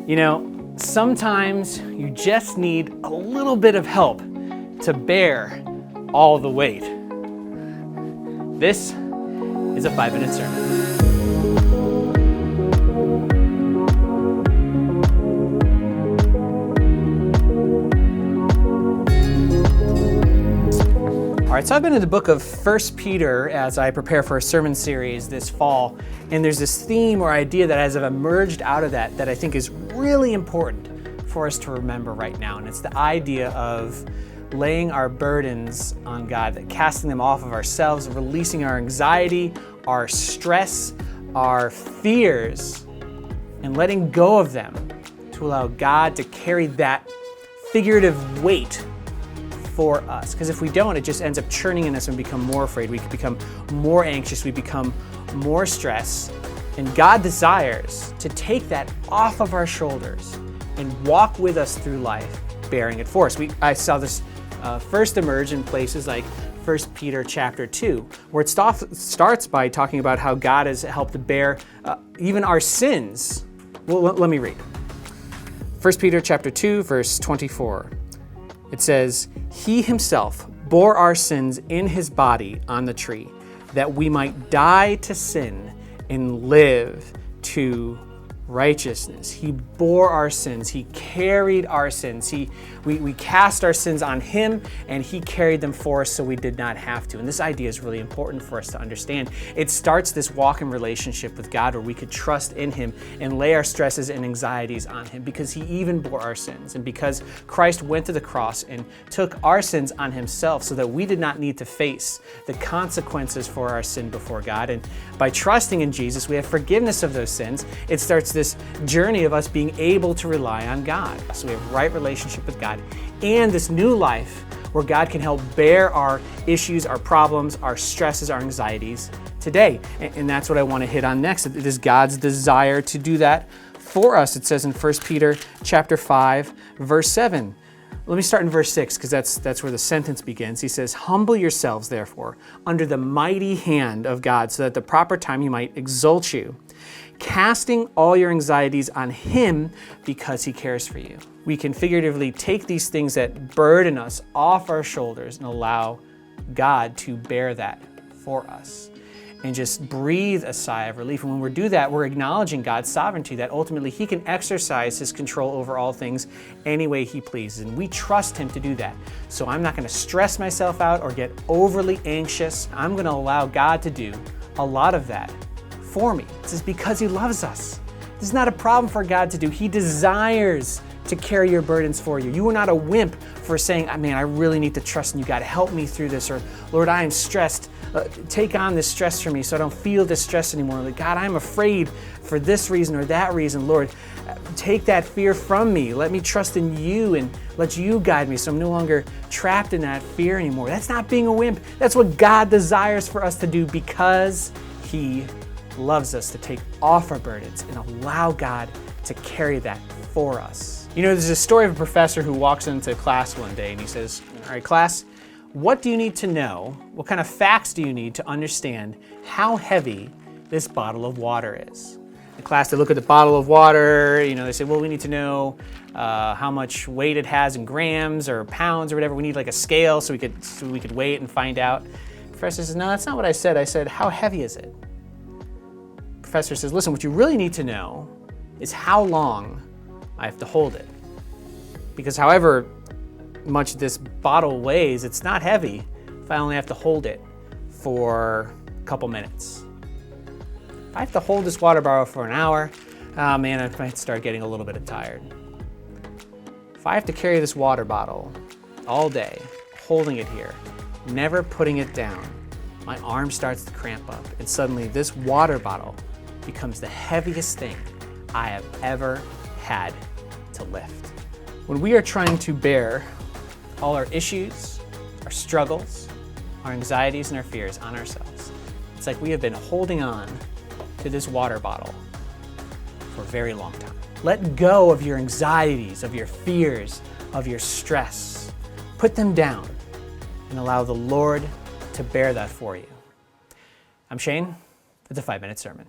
You know, sometimes you just need a little bit of help to bear all the weight. This is a 5-minute sermon. All right, so I've been in the book of 1 Peter as I prepare for a sermon series this fall, and there's this theme or idea that has emerged out of that I think is really important for us to remember right now, and it's the idea of laying our burdens on God, that casting them off of ourselves, releasing our anxiety, our stress, our fears, and letting go of them to allow God to carry that figurative weight for us. Because if we don't, it just ends up churning in us and we become more afraid. We become more anxious. We become more stressed. And God desires to take that off of our shoulders and walk with us through life, bearing it for us. I saw this first emerge in places like 1 Peter chapter 2, where it starts by talking about how God has helped to bear even our sins. Well, let me read. 1 Peter chapter 2, verse 24. It says, "He himself bore our sins in his body on the tree, that we might die to sin and live to righteousness." He bore our sins. He carried our sins. We cast our sins on him, and he carried them for us so we did not have to. And this idea is really important for us to understand. It starts this walk in relationship with God where we could trust in him and lay our stresses and anxieties on him because he even bore our sins. And because Christ went to the cross and took our sins on himself so that we did not need to face the consequences for our sin before God. And by trusting in Jesus, we have forgiveness of those sins. It starts this journey of us being able to rely on God. So we have right relationship with God and this new life where God can help bear our issues, our problems, our stresses, our anxieties today. And that's what I want to hit on next. It is God's desire to do that for us. It says in 1 Peter chapter 5, verse 7. Let me start in verse 6 because that's where the sentence begins. He says, "Humble yourselves, therefore, under the mighty hand of God, so that at the proper time he might exalt you, casting all your anxieties on him because he cares for you." We can figuratively take these things that burden us off our shoulders and allow God to bear that for us and just breathe a sigh of relief. And when we do that, we're acknowledging God's sovereignty, that ultimately he can exercise his control over all things any way he pleases. And we trust him to do that. So I'm not going to stress myself out or get overly anxious. I'm going to allow God to do a lot of that for me. This is because he loves us. This is not a problem for God to do. He desires to carry your burdens for you. You are not a wimp for saying, "Man, I really need to trust in you, God. Help me through this." Or, "Lord, I am stressed. Take on this stress for me so I don't feel this stress anymore." Like, "God, I'm afraid for this reason or that reason. Lord, take that fear from me. Let me trust in you and let you guide me so I'm no longer trapped in that fear anymore." That's not being a wimp. That's what God desires for us to do because he loves us, to take off our burdens and allow God to carry that for us. You know, there's a story of a professor who walks into class one day and he says, "All right, class, what do you need to know? What kind of facts do you need to understand how heavy this bottle of water is?" The class, they look at the bottle of water, they say, "Well, we need to know how much weight it has in grams or pounds or whatever. We need like a scale so we could weigh it and find out." The professor says, "No, that's not what I said. I said, how heavy is it?" The professor says, "Listen, what you really need to know is how long I have to hold it. Because however much this bottle weighs, it's not heavy if I only have to hold it for a couple minutes. If I have to hold this water bottle for an hour, oh man, I might start getting a little bit tired. If I have to carry this water bottle all day, holding it here, never putting it down, my arm starts to cramp up, and suddenly this water bottle becomes the heaviest thing I have ever had to lift." When we are trying to bear all our issues, our struggles, our anxieties, and our fears on ourselves, it's like we have been holding on to this water bottle for a very long time. Let go of your anxieties, of your fears, of your stress. Put them down and allow the Lord to bear that for you. I'm Shane with the 5-Minute Sermon.